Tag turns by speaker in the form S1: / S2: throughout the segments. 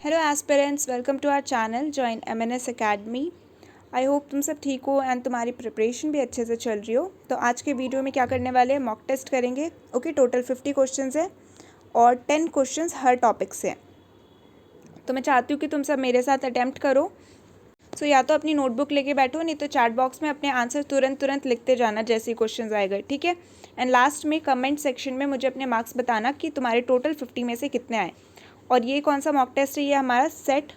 S1: Hello aspirants, welcome to our channel join MNS academy. I hope तुम सब ठीक हो एंड तुम्हारी प्रिपरेशन भी अच्छे से चल रही हो। तो आज के वीडियो में क्या करने वाले हैं, मॉक टेस्ट करेंगे। ओके, टोटल 50 क्वेश्चंस है और 10 क्वेश्चंस हर टॉपिक से। तो मैं चाहती हूँ कि तुम सब मेरे साथ अटैम्प्ट करो। सो या तो अपनी नोटबुक लेके बैठो, नहीं तो चैट बॉक्स में अपने आंसर तुरंत लिखते जाना जैसे ही क्वेश्चन आएगा, ठीक है। एंड लास्ट में कमेंट सेक्शन में मुझे अपने मार्क्स बताना कि तुम्हारे टोटल 50 में से कितने आए। और ये कौन सा मॉक टेस्ट है, ये हमारा सेट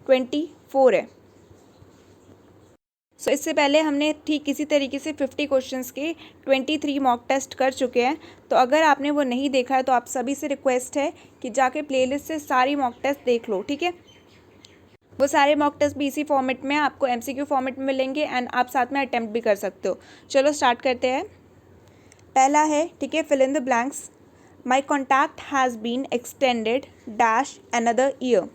S1: 24 है। सो इससे पहले हमने ठीक इसी तरीके से 50 क्वेश्चंस के 23 मॉक टेस्ट कर चुके हैं। तो अगर आपने वो नहीं देखा है तो आप सभी से रिक्वेस्ट है कि जाके प्लेलिस्ट से सारी मॉक टेस्ट देख लो, ठीक है। वो सारे मॉक टेस्ट भी इसी फॉर्मेट में आपको MCQ फॉर्मेट में मिलेंगे एंड आप साथ में अटैम्प्ट भी कर सकते हो। चलो स्टार्ट करते हैं। पहला है, ठीक है, fill in the blanks. My contact has been extended dash another year.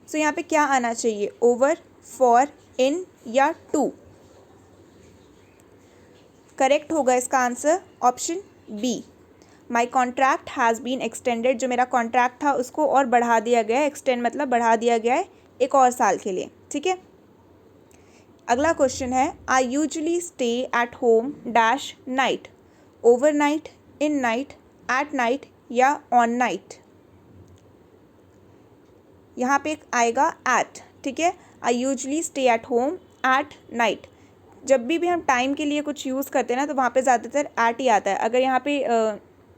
S1: So यहाँ पे क्या आना चाहिए, ओवर, फॉर, इन या टू। करेक्ट होगा इसका answer option B, my contract has been extended. जो मेरा कॉन्ट्रैक्ट था उसको और बढ़ा दिया गया है, एक्सटेंड मतलब बढ़ा दिया गया है एक और साल के लिए, ठीक है। अगला क्वेश्चन है, I usually stay at home dash night. Over night, in night, at night या ऑन नाइट। यहाँ पे आएगा एट, ठीक है। I usually stay at home at night. जब भी हम टाइम के लिए कुछ यूज़ करते हैं ना तो वहाँ पे ज़्यादातर एट ही आता है। अगर यहाँ पे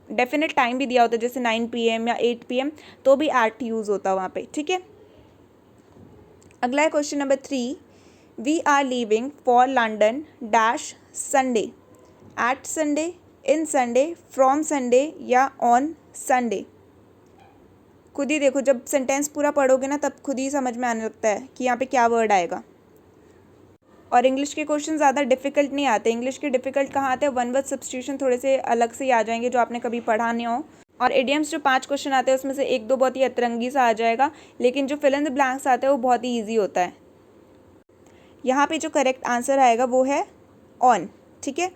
S1: डेफिनेट टाइम भी दिया होता है जैसे 9 PM या 8 PM तो भी एट यूज़ होता है वहाँ पे, ठीक है। अगला है question number 3, we are leaving for London dash Sunday. At Sunday, in Sunday, from Sunday या ऑन संडे। खुद ही देखो, जब सेंटेंस पूरा पढ़ोगे ना तब खुद ही समझ में आने लगता है कि यहाँ पे क्या वर्ड आएगा। और इंग्लिश के क्वेश्चन ज़्यादा डिफिकल्ट नहीं आते। इंग्लिश के डिफिकल्ट कहाँ आते हैं, वन वर्ड सब्स्टिट्यूशन थोड़े से अलग से ही आ जाएंगे जो आपने कभी पढ़ा नहीं हो। और इडियम्स जो 5 क्वेश्चन आते हैं उसमें से 1-2 बहुत ही अतरंगी सा आ जाएगा, लेकिन जो फिल इन द ब्लैंक्स आते हैं वो बहुत ही ईजी होता है। यहाँ पे जो करेक्ट आंसर आएगा वो है ऑन, ठीक है।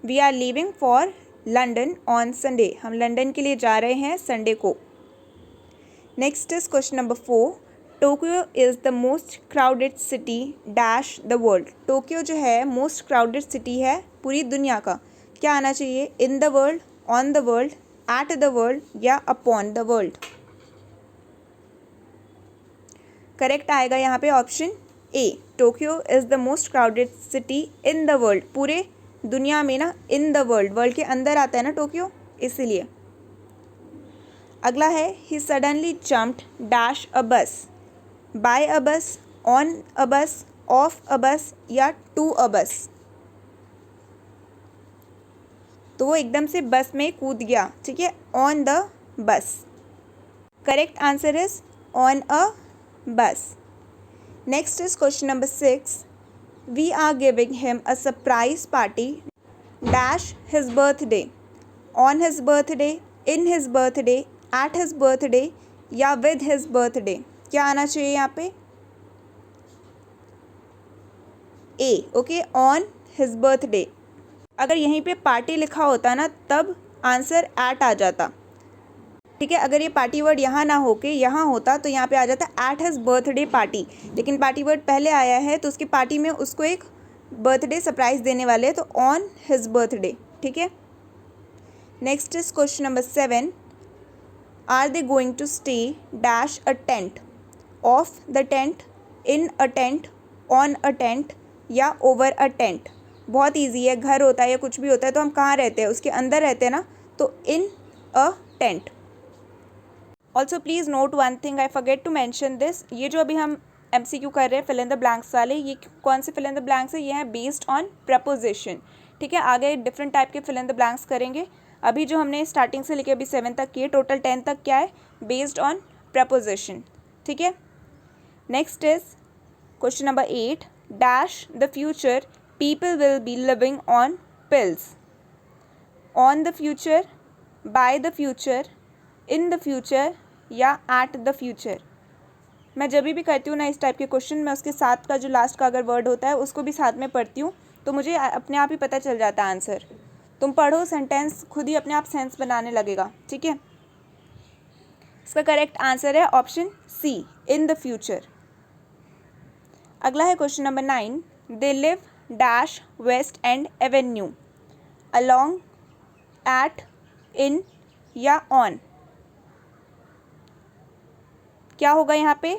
S1: We are leaving for London on Sunday. हम लंदन के लिए जा रहे हैं संडे को। Next is question number 4, Tokyo is the most crowded city dash the world. Tokyo जो है मोस्ट क्राउडेड सिटी है पूरी दुनिया का। क्या आना चाहिए, in the world, on the world, at the world या अपॉन द वर्ल्ड। करेक्ट आएगा यहाँ पे option A, Tokyo is the most crowded city in the world. पूरे दुनिया में ना, इन द वर्ल्ड, वर्ल्ड के अंदर आता है ना टोक्यो, इसीलिए। अगला है, he suddenly jumped dash a बस। बाय अ बस, ऑन अ बस, ऑफ अ बस या टू अ बस। तो वो एकदम से बस में कूद गया, ठीक है, on the bus. Correct answer is on a bus. Next is question number 6, we are giving him a surprise party dash his birthday. On his birthday, in his birthday, at his birthday या with his birthday. क्या आना चाहिए यहाँ पे, A, okay, on his birthday. अगर यहीं पे party लिखा होता ना तब आंसर एट आ जाता, ठीक है। अगर ये पार्टी वर्ड यहाँ ना होके यहाँ होता तो यहाँ पे आ जाता एट हिज बर्थडे पार्टी, लेकिन पार्टी वर्ड पहले आया है तो उसकी पार्टी में उसको एक बर्थडे सरप्राइज देने वाले हैं, तो ऑन हिज बर्थडे, ठीक है। Next is question number 7, are they going to stay dash a tent. Of the tent, in a tent, on a tent या ओवर अ टेंट। बहुत ईजी है, घर होता है या कुछ भी होता है तो हम कहाँ रहते हैं, उसके अंदर रहते हैं ना, तो in a tent. Also please note one thing, I forget to mention this, ये जो अभी हम MCQ कर रहे हैं फिल इन द ब्लैंक्स वाले, ये कौन से फिल इन द ब्लैंक्स है, ये है बेस्ड ऑन प्रपोजिशन, ठीक है। आगे डिफरेंट टाइप के फिल इन द ब्लैंक्स करेंगे। अभी जो हमने स्टार्टिंग से लेके अभी 7 तक किए, टोटल 10 तक क्या है, बेस्ड ऑन प्रपोजिशन, ठीक है। Next is question number 8, dash the future people will be living on pills. On the future, by the future, in the future या एट द फ्यूचर। मैं जब भी करती हूँ ना इस टाइप के क्वेश्चन, मैं उसके साथ का जो लास्ट का अगर वर्ड होता है उसको भी साथ में पढ़ती हूँ, तो मुझे अपने आप ही पता चल जाता है आंसर। तुम पढ़ो, सेंटेंस खुद ही अपने आप सेंस बनाने लगेगा, ठीक है। इसका करेक्ट आंसर है option C, in the future. अगला है question number 9, they live dash West End Avenue, along, at, in या ऑन। क्या होगा यहाँ पे?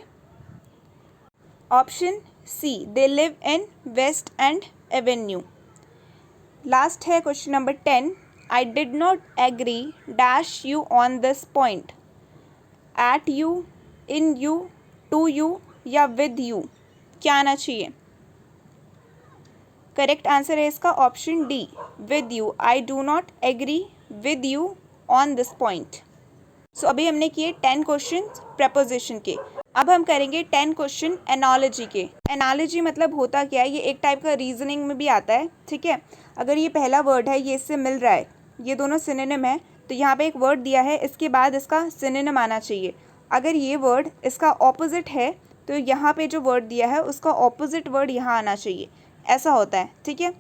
S1: Option C, they live in West End Avenue. Last है question number 10, I did not agree dash you on this point, at you, in you, to you या with you. क्या आना चाहिए? करेक्ट आंसर है इसका option D, with you. I do not agree with you on this point. So अभी हमने किए 10 question preposition के, अब हम करेंगे 10 क्वेश्चन एनालॉजी के। एनालॉजी मतलब होता क्या है? ये एक टाइप का रीजनिंग में भी आता है, ठीक है। अगर ये पहला वर्ड है, ये इससे मिल रहा है, ये दोनों सिनोनिम है, तो यहाँ पे एक वर्ड दिया है, इसके बाद इसका सिनोनिम आना चाहिए। अगर ये वर्ड इसका ऑपोजिट है, तो यहाँ पे जो वर्ड दिया है उसका ऑपोजिट वर्ड यहाँ आना चाहिए, ऐसा होता है, ठीक है।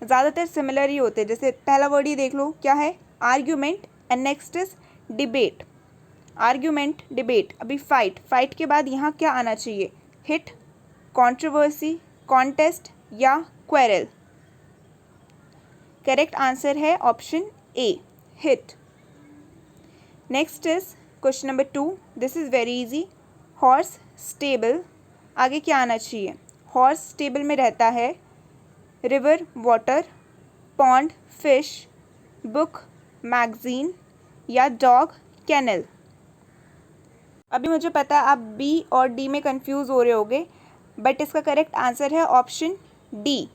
S1: ज़्यादातर सिमिलर ही होते हैं। जैसे पहला वर्ड ही देख लो, क्या है? Argument, and next is debate. Argument, debate, अभी फाइट, फाइट के बाद यहाँ क्या आना चाहिए? हिट, कंट्रोवर्सी, कॉन्टेस्ट या क्वेरल। करेक्ट आंसर है option A, hit. Next is question number 2, this is very easy, horse stable, आगे क्या आना चाहिए? हॉर्स स्टेबल में रहता है, river water, pond fish, book magazine या डॉग कैनल। अभी मुझे पता है आप बी और डी में कंफ्यूज हो रहे होगे, बट इसका करेक्ट आंसर है ऑप्शन डी,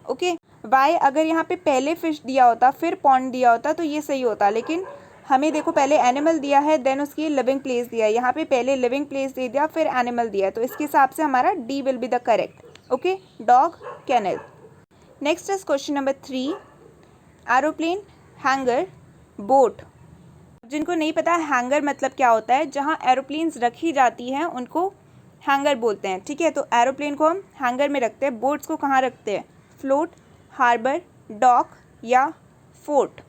S1: ओके। वाई, अगर यहाँ पे पहले फिश दिया होता फिर पॉन्ड दिया होता तो ये सही होता, लेकिन हमें देखो पहले एनिमल दिया है, देन उसकी लिविंग प्लेस दिया है, यहाँ पे पहले लिविंग प्लेस दे दिया फिर एनिमल दिया है, तो इसके हिसाब से हमारा D will be the correct, okay, dog kennel. Next is question number 3, aeroplane, hanger, boat. जिनको नहीं पता हैंगर मतलब क्या होता है, जहाँ एरोप्लेन्स रखी जाती हैं उनको हैंगर बोलते हैं, ठीक है। तो एरोप्लेन को हम हैंगर में रखते हैं, बोट्स को कहाँ रखते हैं? फ्लोट, हार्बर, डॉक या fort.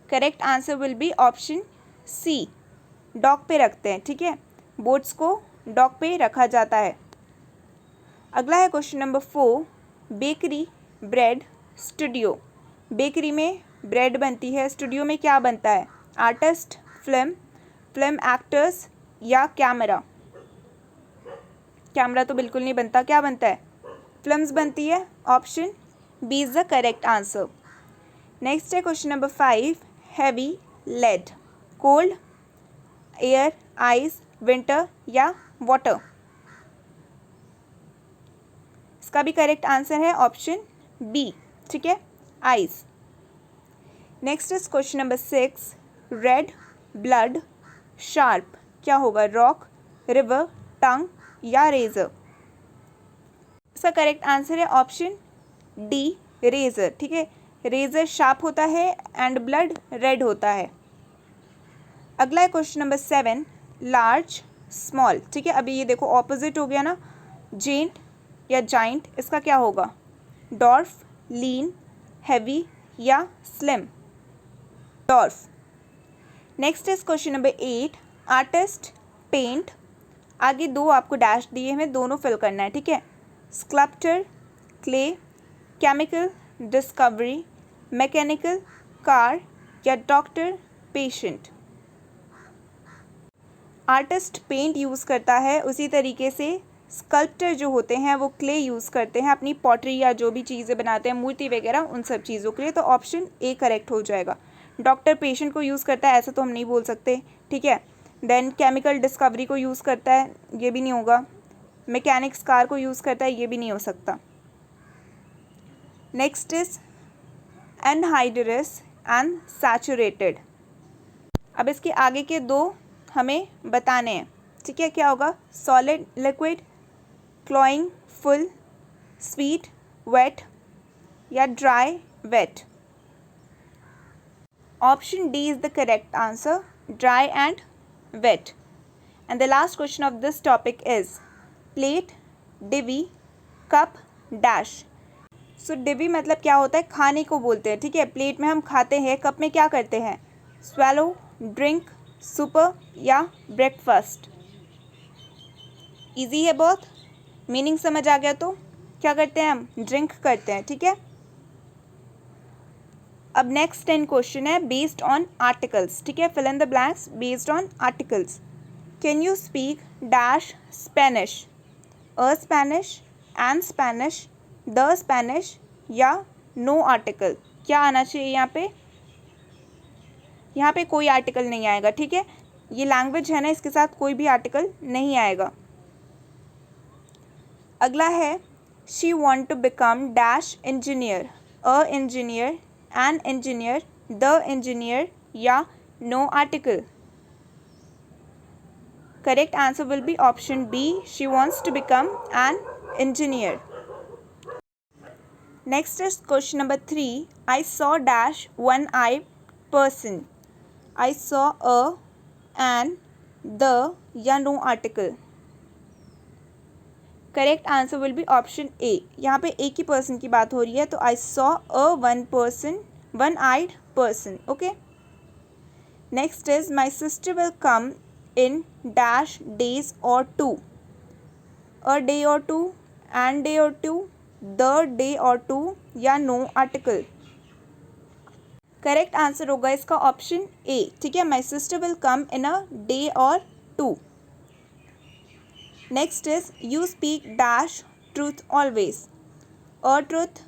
S1: Correct answer will be option C, dock पे रखते हैं, ठीक है। बोट्स को डॉक पे रखा जाता है। अगला है question number 4, bakery, bread, studio. Bakery में ब्रेड बनती है, स्टूडियो में क्या बनता है? आर्टिस्ट, फिल्म, फिल्म एक्टर्स या कैमरा। कैमरा तो बिल्कुल नहीं बनता, क्या बनता है? फिल्म्स बनती है, option B is the correct answer. Next है question number 5, heavy, lead, cold, air, ice, winter या वाटर। इसका भी करेक्ट आंसर है ऑप्शन बी, ठीक है, ice. Next is question number 6, red, blood, sharp. क्या होगा? रॉक, रिवर, टंग या रेजर। इसका करेक्ट आंसर है ऑप्शन डी, रेजर, ठीक है। रेजर शार्प होता है एंड ब्लड रेड होता है। अगला है क्वेश्चन नंबर 7, लार्ज, स्मॉल, ठीक है। अभी ये देखो ऑपोजिट हो गया ना, जेंट या जाइंट, इसका क्या होगा? डॉर्फ, लीन, हैवी या slim. Dwarf. Next is question number 8, artist, paint, आगे दो आपको डैश दिए हैं, दोनों फिल करना है, ठीक है। Sculpture, clay, chemical, discovery, mechanical, car या doctor, patient. Artist paint use करता है, उसी तरीके से स्कल्पटर जो होते हैं वो क्ले यूज़ करते हैं अपनी पॉटरी या जो भी चीज़ें बनाते हैं, मूर्ति वगैरह, उन सब चीज़ों के लिए। तो ऑप्शन ए करेक्ट हो जाएगा। डॉक्टर पेशेंट को यूज़ करता है, ऐसा तो हम नहीं बोल सकते, ठीक है। देन केमिकल डिस्कवरी को यूज़ करता है, ये भी नहीं होगा। मैकेनिक्स कार को यूज़ करता है, ये भी नहीं हो सकता। Next is anhydrous and saturated. अब इसके आगे के दो हमें बताने हैं, ठीक है। क्या होगा? Solid, liquid, cloying, full, sweet, wet या dry, wet. Option D is the correct answer, dry and wet. And the last question of this topic is plate, divvy, cup, dash. So divvy मतलब क्या होता है? खाने को बोलते हैं, ठीक है। प्लेट में हम खाते हैं, कप में क्या करते हैं? स्वेलो, ड्रिंक, सुपर या ब्रेकफास्ट? इजी है बहुत, मीनिंग समझ आ गया तो क्या करते हैं हम, ड्रिंक करते हैं, ठीक है। अब नेक्स्ट 10 क्वेश्चन है बेस्ड ऑन आर्टिकल्स, ठीक है। Fill in the blanks based on articles. Can you speak dash Spanish? A Spanish, an Spanish, the Spanish या नो आर्टिकल? क्या आना चाहिए यहाँ पे? यहाँ पे कोई आर्टिकल नहीं आएगा, ठीक है। ये लैंग्वेज है ना, इसके साथ कोई भी आर्टिकल नहीं आएगा। अगला है she want to become dash engineer. A engineer, an engineer, the engineer या no article? Correct answer will be option B, she wants to become an engineer. Next is question number 3, I saw dash one eye person. I saw a, an, the या no article? Correct answer will be option A. यहाँ पे एक ही person की बात हो रही है, तो I saw a one person, one eyed person, okay. Next is my sister will come in dash days or two. A day or two, an day or two, the day or two या no article? Correct answer होगा इसका option A, ठीक है। My sister will come in a day or two. Next is you speak dash truth always. A truth,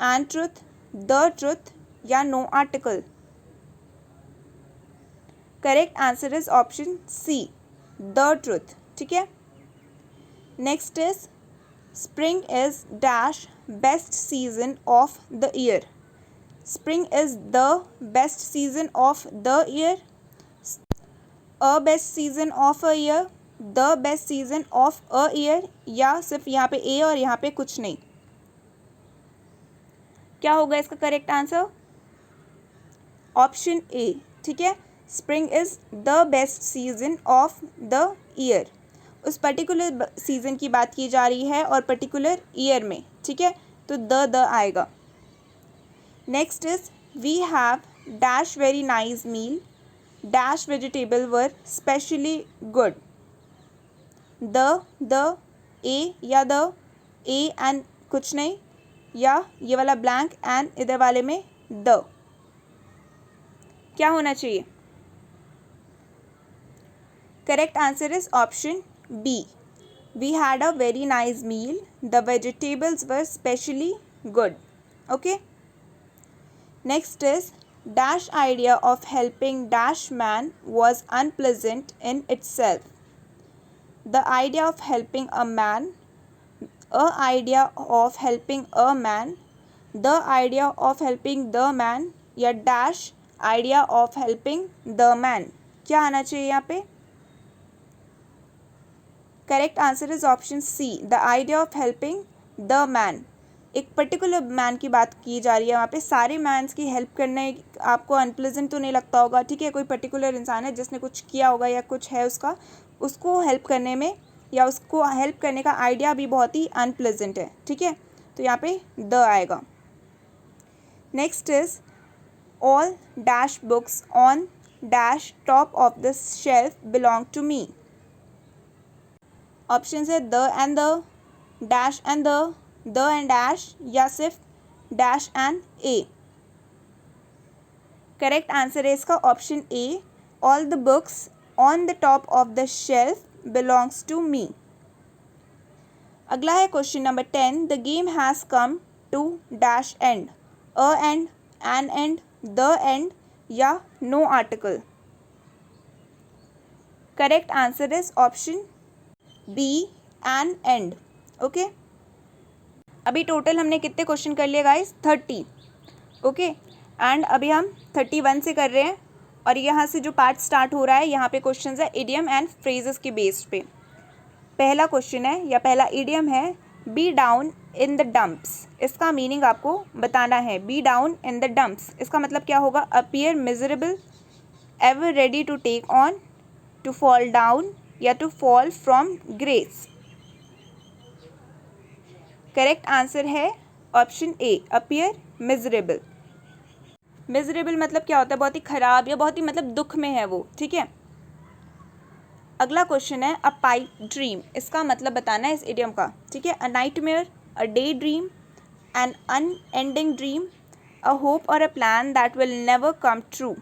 S1: an truth, the truth या no article? Correct answer is option C, the truth, ठीक है। Next is spring is dash best season of the year. Spring is the best season of the year, a best season of a year, the best season of a year या सिर्फ यहाँ पे ए और यहाँ पे कुछ नहीं? क्या होगा इसका करेक्ट आंसर? ऑप्शन ए, ठीक है। Spring is the best season of the year. उस पर्टिकुलर सीजन की बात की जा रही है और पर्टिकुलर ईयर में, ठीक है, तो द आएगा। Next is we have dash very nice meal, dash vegetable were specially good. The, a या द, ए एंड कुछ नहीं, या ये वाला ब्लैंक एंड इधर वाले में द? क्या होना चाहिए? Correct answer is option B, we had a very nice meal, the vegetables were specially good, okay. Next is dash idea of helping dash man was unpleasant in itself. The idea of helping a man, a idea of helping a man, the idea of helping the man या dash idea of helping the man? क्या आना चाहिए यहाँ पे? Correct answer is option C, the idea of helping the man. एक particular man की बात की जा रही है, वहाँ पे सारे मैन्स की हेल्प करने आपको अनप्लेजेंट तो नहीं लगता होगा, ठीक है। कोई पर्टिकुलर इंसान है जिसने कुछ किया होगा या कुछ है उसका, उसको हेल्प करने में या उसको हेल्प करने का आइडिया भी बहुत ही अनप्लेजेंट है, ठीक है। तो यहाँ पे द आएगा। Next is all dash books on dash top of the shelf belong to me. Option है the and the, dash and the and dash या सिर्फ dash and A? Correct answer है इसका option A, all the books on the top of the shelf belongs to me. अगला है question number 10, the game has come to dash end. A end, an end, the end या no article? Correct answer is option B, an end, okay. अभी total हमने कितने question कर लिए guys? 30, okay. And अभी हम 31 से कर रहे हैं और यहाँ से जो पार्ट स्टार्ट हो रहा है यहाँ पे क्वेश्चन है इडियम एंड फ्रेजेस के बेस पे। पहला क्वेश्चन है या पहला इडियम है be down in the dumps. इसका मीनिंग आपको बताना है। Be down in the dumps इसका मतलब क्या होगा? Appear miserable, ever ready to take on, to fall down या to fall from grace. Correct answer है option A, appear miserable. Miserable मतलब क्या होता है? बहुत ही ख़राब या बहुत ही मतलब दुख में है वो, ठीक है। अगला क्वेश्चन है अ पाइप ड्रीम, इसका मतलब बताना है इस इडियम का, ठीक है। A nightmare, a day dream, an unending dream, a hope or a plan that will never come true.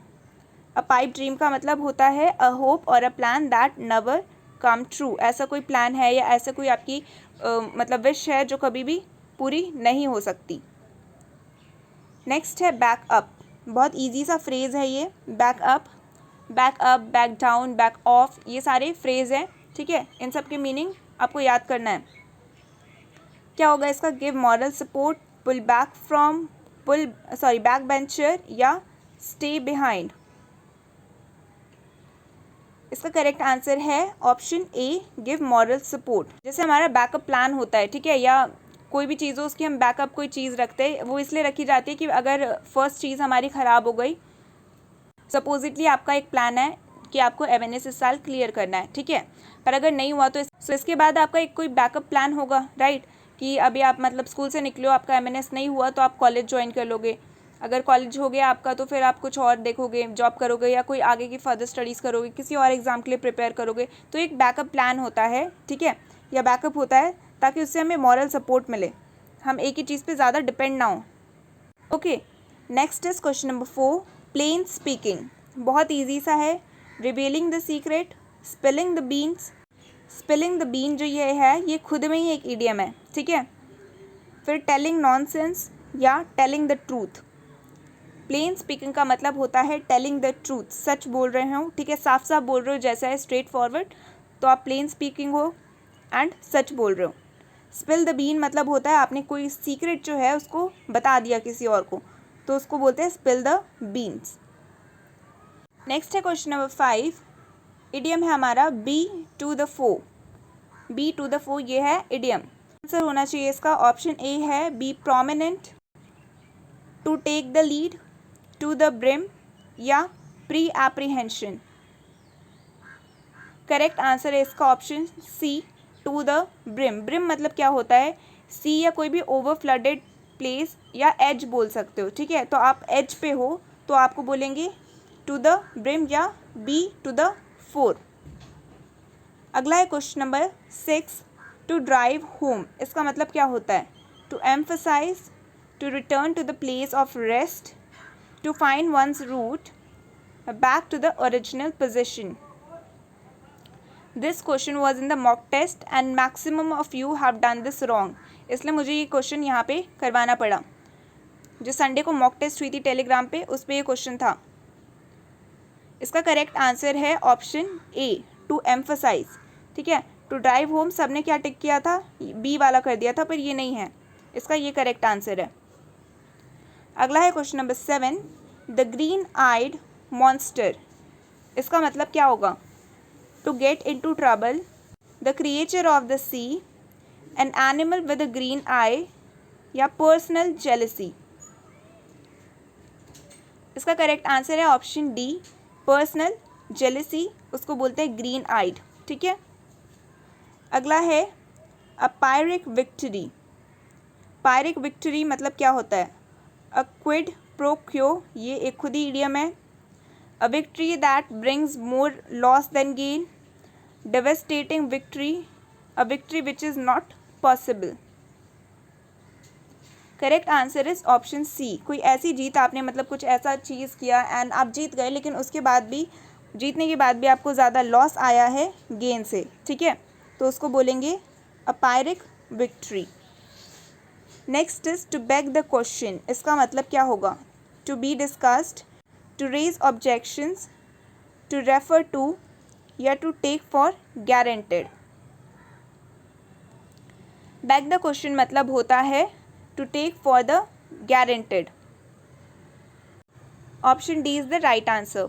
S1: A pipe dream का मतलब होता है a hope or a plan that never come true, ऐसा कोई plan है या ऐसा कोई आपकी मतलब विश है जो कभी भी पूरी नहीं हो सकती। नेक्स्ट है बैकअप, बहुत इजी सा फ्रेज़ है ये, backup, backup, back down, back of, ये सारे फ्रेज़ हैं, ठीक है। इन सब के मीनिंग आपको याद करना है। क्या होगा इसका, give moral support, pull back from, back bencher या स्टे बिहाइंड। इसका करेक्ट आंसर है option A, give moral support. जैसे हमारा बैकअप प्लान होता है, ठीक है, या कोई भी चीज़ हो उसकी हम बैकअप कोई चीज़ रखते हैं, वो इसलिए रखी जाती है कि अगर फर्स्ट चीज़ हमारी ख़राब हो गई, सपोजिटली आपका एक प्लान है कि आपको एमएनएस इस साल क्लियर करना है, ठीक है, पर अगर नहीं हुआ तो इसके बाद आपका एक कोई बैकअप प्लान होगा, राइट, कि अभी आप मतलब स्कूल से निकलो, आपका एमएनएस नहीं हुआ तो आप कॉलेज ज्वाइन कर लोगे, अगर कॉलेज हो गया आपका तो फिर आप कुछ और देखोगे, जॉब करोगे या कोई आगे की फर्दर स्टडीज़ करोगे, किसी और एग्ज़ाम के लिए प्रिपेयर करोगे, तो एक बैकअप प्लान होता है, ठीक है, या बैकअप होता है ताकि उससे हमें मॉरल सपोर्ट मिले, हम एक ही चीज़ पे ज़्यादा डिपेंड ना हो। Okay, next is question number 4, plain speaking, बहुत ईजी सा है। Revealing the secret, spilling the beans, spilling the bean जो ये है ये खुद में ही एक इडियम है, ठीक है। फिर टेलिंग नॉनसेंस या telling the truth. Plain speaking का मतलब होता है टेलिंग द ट्रूथ, सच बोल रहे हो, ठीक है, साफ साफ बोल रहे हो, जैसा है स्ट्रेट फॉरवर्ड, तो आप प्लेन स्पीकिंग हो एंड सच बोल रहे हो। स्पिल द बीन मतलब होता है आपने कोई सीक्रेट जो है उसको बता दिया किसी और को, तो उसको बोलते हैं स्पिल द बीन्स। नेक्स्ट है क्वेश्चन नंबर 5, इडियम है हमारा be to the fore. Be to the fore ये है इडियम। आंसर होना चाहिए इसका ऑप्शन ए है be prominent, to take the lead, to the brim या प्री एप्रीहेंशन। करेक्ट आंसर है इसका option C, to the brim. Brim मतलब क्या होता है, सी या कोई भी ओवर फ्लडेड प्लेस या एज बोल सकते हो, ठीक है, तो आप एज पे हो तो आपको बोलेंगे टू द ब्रिम या बी टू द फोर। अगला है question number 6, to drive home, इसका मतलब क्या होता है, to emphasise, to return to the place of rest, to find one's root, back to the original position. This question was in the mock test and maximum of you have done this wrong, इसलिए मुझे ये question यहाँ पे करवाना पड़ा। जो Sunday को mock test हुई थी टेलीग्राम पे, उस पर ये क्वेश्चन था। इसका करेक्ट आंसर है ऑप्शन ए, टू एम्फसाइज, ठीक है। टू ड्राइव होम सबने क्या टिक किया था, बी वाला कर दिया था, पर ये नहीं है, इसका ये करेक्ट आंसर है। अगला है question number 7, the green eyed monster, इसका मतलब क्या होगा, to get into trouble, the creature of the sea, an animal with a green eye या पर्सनल जेलसी। इसका करेक्ट आंसर है ऑप्शन डी, पर्सनल जेलसी, उसको बोलते हैं ग्रीन आइड, ठीक है। अगला है अ पायरिक विक्ट्री। पायरिक विक्ट्री मतलब क्या होता है, अ क्विड प्रो क्यो, ये एक खुद ही इडियम है। A victory that brings more loss than gain, devastating victory, a victory which is not possible. Correct answer is option C, कोई ऐसी जीत आपने मतलब कुछ ऐसा चीज़ किया एंड आप जीत गए, लेकिन उसके बाद भी, जीतने के बाद भी आपको ज़्यादा लॉस आया है गेन से, ठीक है, तो उसको बोलेंगे a pyrrhic victory. Next is to beg the question, इसका मतलब क्या होगा, to be discussed, to raise objections, to refer to या to take for granted. Beg the question मतलब होता है to take for the granted. Option D is the right answer.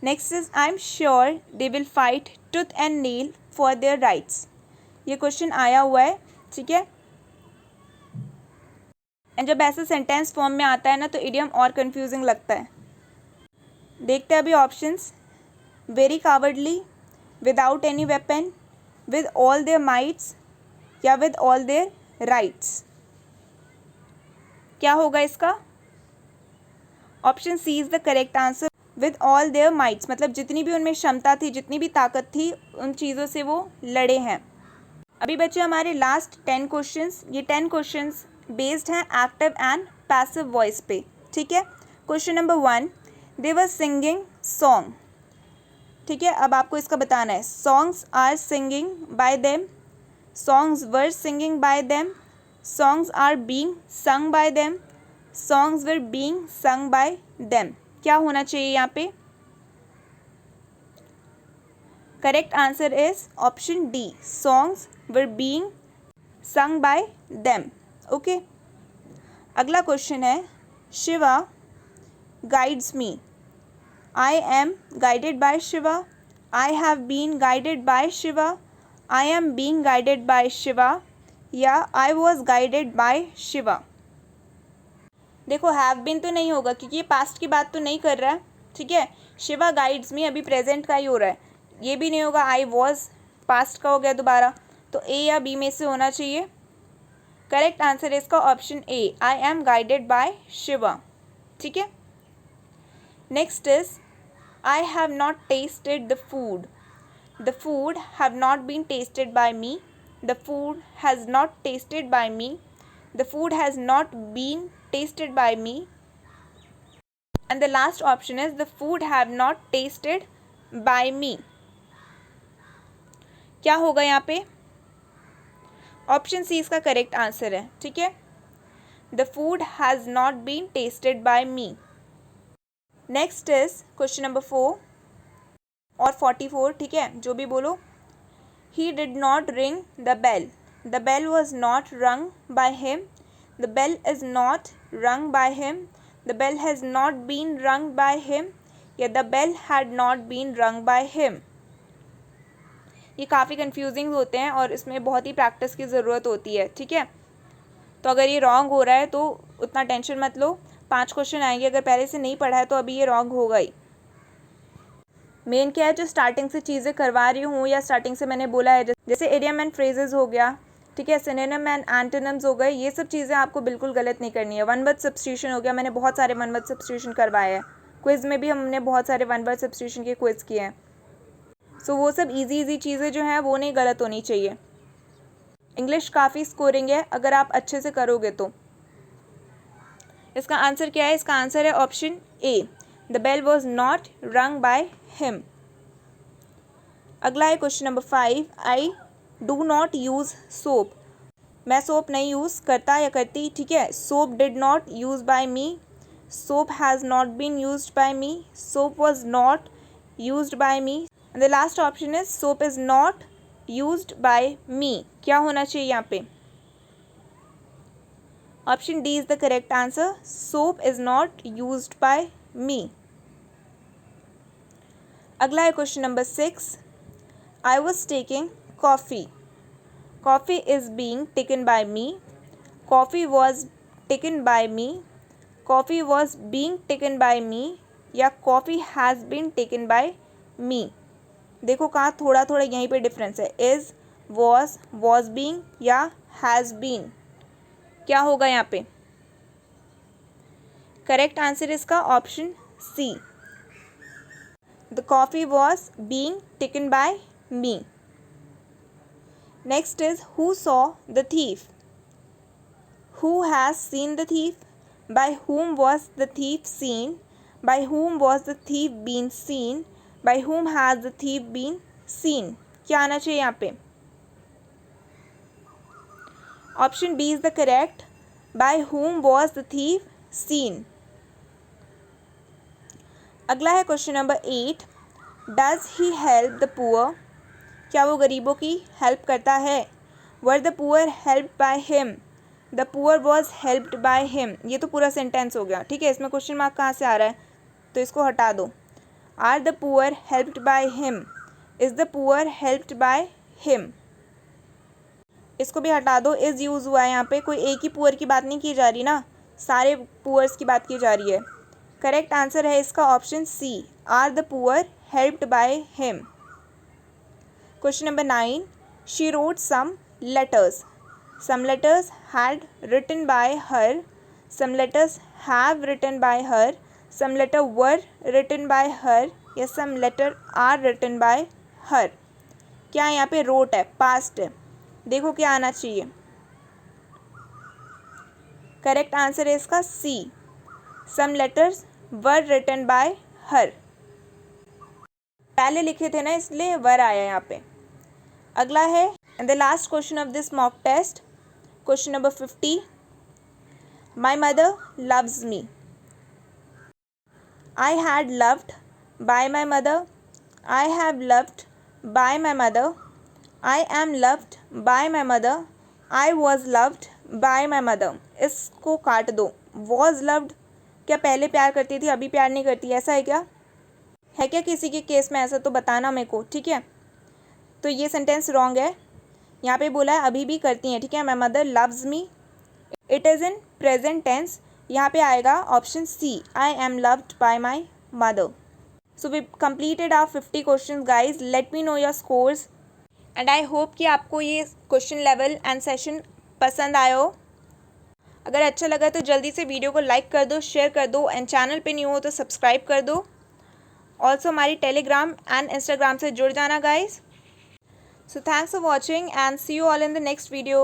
S1: Next is I am sure they will fight tooth and nail for their rights, ये क्वेश्चन आया हुआ है, ठीक है। एंड जब ऐसे सेंटेंस फॉर्म में आता है ना तो इडियम और कंफ्यूजिंग लगता है। देखते हैं अभी options, very cowardly, without any weapon, with all their mights या विद ऑल देयर राइट्स। क्या होगा इसका, option C is the correct answer, with all their mights, मतलब जितनी भी उनमें क्षमता थी, जितनी भी ताकत थी, उन चीज़ों से वो लड़े हैं। अभी बच्चे हमारे लास्ट 10 क्वेश्चंस। ये 10 क्वेश्चंस बेस्ड हैं एक्टिव एंड पैसिव वॉइस पे, ठीक है। Question number 1, they were singing song, ठीक है। अब आपको इसका बताना है, songs are singing by them, songs were singing by them, songs are being sung by them, songs were being sung by them. क्या होना चाहिए यहाँ पे? Correct answer is option D, songs were being sung by them. Okay, अगला question है, Shiva guides me, I am guided by Shiva, I have been guided by Shiva, I am being guided by Shiva, या I was guided by Shiva. देखो have been तो नहीं होगा क्योंकि ये past की बात तो नहीं कर रहा है, ठीक है। शिवा गाइड्स मी अभी प्रेजेंट का ही हो रहा है, ये भी नहीं होगा। आई वॉज पास्ट का हो गया दोबारा, तो ए या बी में से होना चाहिए। करेक्ट आंसर है इसका option A, I am guided by Shiva, ठीक है। Next is, I have not tested the food, the food have not been tested by me, the food has not tested by me, the food has not been tasted by me, and the last option is the food have not tasted by me। क्या होगा यहाँ पे? Option सी इसका correct answer है, ठीक है। The food has not been tasted by me। Next is question number 4 और 44, ठीक है, जो भी बोलो। He did not ring the bell, the bell was not rung by him, the bell is not rung by him, the bell has not been rung by him, या the bell had not been rung by him। ये काफ़ी confusing होते हैं और इसमें बहुत ही practice की ज़रूरत होती है, ठीक है। तो अगर ये रॉन्ग हो रहा है तो उतना टेंशन मत लो, 5 क्वेश्चन आएंगे, अगर पहले से नहीं पढ़ा है तो अभी ये रॉन्ग होगा ही। मेन क्या है, जो स्टार्टिंग से चीज़ें करवा रही हूँ या स्टार्टिंग से मैंने बोला है, जैसे इडियम एंड फ्रेजेस हो गया, ठीक है, सिनोनिम एंड एंटोनिम्स हो गए, ये सब चीज़ें आपको बिल्कुल गलत नहीं करनी है। वन वर्ड सब्स्टिट्यूशन हो गया, मैंने बहुत सारे वन वर्ड सब्स्टिट्यूशन करवाए हैं, क्विज़ में भी हमने बहुत सारे वन वर्ड सब्स्टिट्यूशन के क्विज़ किए हैं। सो वो सब इजी चीज़ें जो हैं वो नहीं गलत होनी चाहिए। इंग्लिश काफ़ी स्कोरिंग है अगर आप अच्छे से करोगे तो। इसका आंसर क्या है? इसका आंसर है option A, the bell was not rung by him. अगला है question number 5, I do not use soap, मैं सोप नहीं यूज़ करता या करती, ठीक है। Soap did not use by me, soap has not been used by me, soap was not used by me, and the last option is soap is not used by me. क्या होना चाहिए यहाँ पे? Option D is the correct answer, soap is not used by me. अगला है question number 6, I was taking coffee, coffee is being taken by me, coffee was taken by me, coffee was being taken by me, या coffee has been taken by me। देखो कहाँ थोड़ा थोड़ा यहीं पे difference है, is, was being या has been। क्या होगा यहाँ पे? करेक्ट आंसर इसका option C, the coffee was being taken by me। Next is, who saw the thief, who has seen the thief, by whom was the thief seen, by whom was the thief been seen, by whom has the thief been seen। क्या आना चाहिए यहाँ पे? Option B is the correct, by whom was the thief seen। अगला है question number 8, does he help the poor, क्या वो गरीबों की हेल्प करता है? Were the poor help by him, the poor was helped by him. ये तो पूरा सेंटेंस हो गया, ठीक है। इसमें क्वेश्चन मार्क कहाँ से आ रहा है, तो इसको हटा दो। Are the poor helped by him, is the poor helped by him, इसको भी हटा दो। इज़ यूज़ हुआ है यहाँ पे, कोई एक ही पुअर की बात नहीं की जा रही ना, सारे पुअर्स की बात की जा रही है। करेक्ट आंसर है इसका option C, are the poor helped by him. Question number 9, she wrote some letters, some letters had written by her, some letters have written by her, some letter were written by her या some letter are written by her. क्या यहाँ पे road है, past है, देखो क्या आना चाहिए। करेक्ट आंसर है इसका C, some letters were written by her. पहले लिखे थे ना इसलिए वर आया यहाँ पे। अगला है and the last question of this mock test, question number 50। My mother loves me. I had loved by my mother, I have loved by my mother, I am loved by my mother, I was loved by my mother. इसको काट दो। Was loved क्या पहले प्यार करती थी अभी प्यार नहीं करती, ऐसा है क्या? है क्या किसी के केस में ऐसा? तो बताना मेरे को, ठीक है। तो ये सेंटेंस रॉन्ग है। यहाँ पे बोला है अभी भी करती हैं, ठीक है। My mother loves me, it is in present tense. यहाँ पे आएगा option C, I am loved by my mother. So we completed our 50 question guys. Let me know your scores and I hope कि आपको ये question level and session पसंद आया हो। अगर अच्छा लगा तो जल्दी से वीडियो को लाइक कर दो, शेयर कर दो एंड चैनल पे न्यू हो तो सब्सक्राइब कर दो। ऑल्सो हमारी टेलीग्राम एंड इंस्टाग्राम से जुड़ जाना guys. So thanks for watching and see you all in the next video.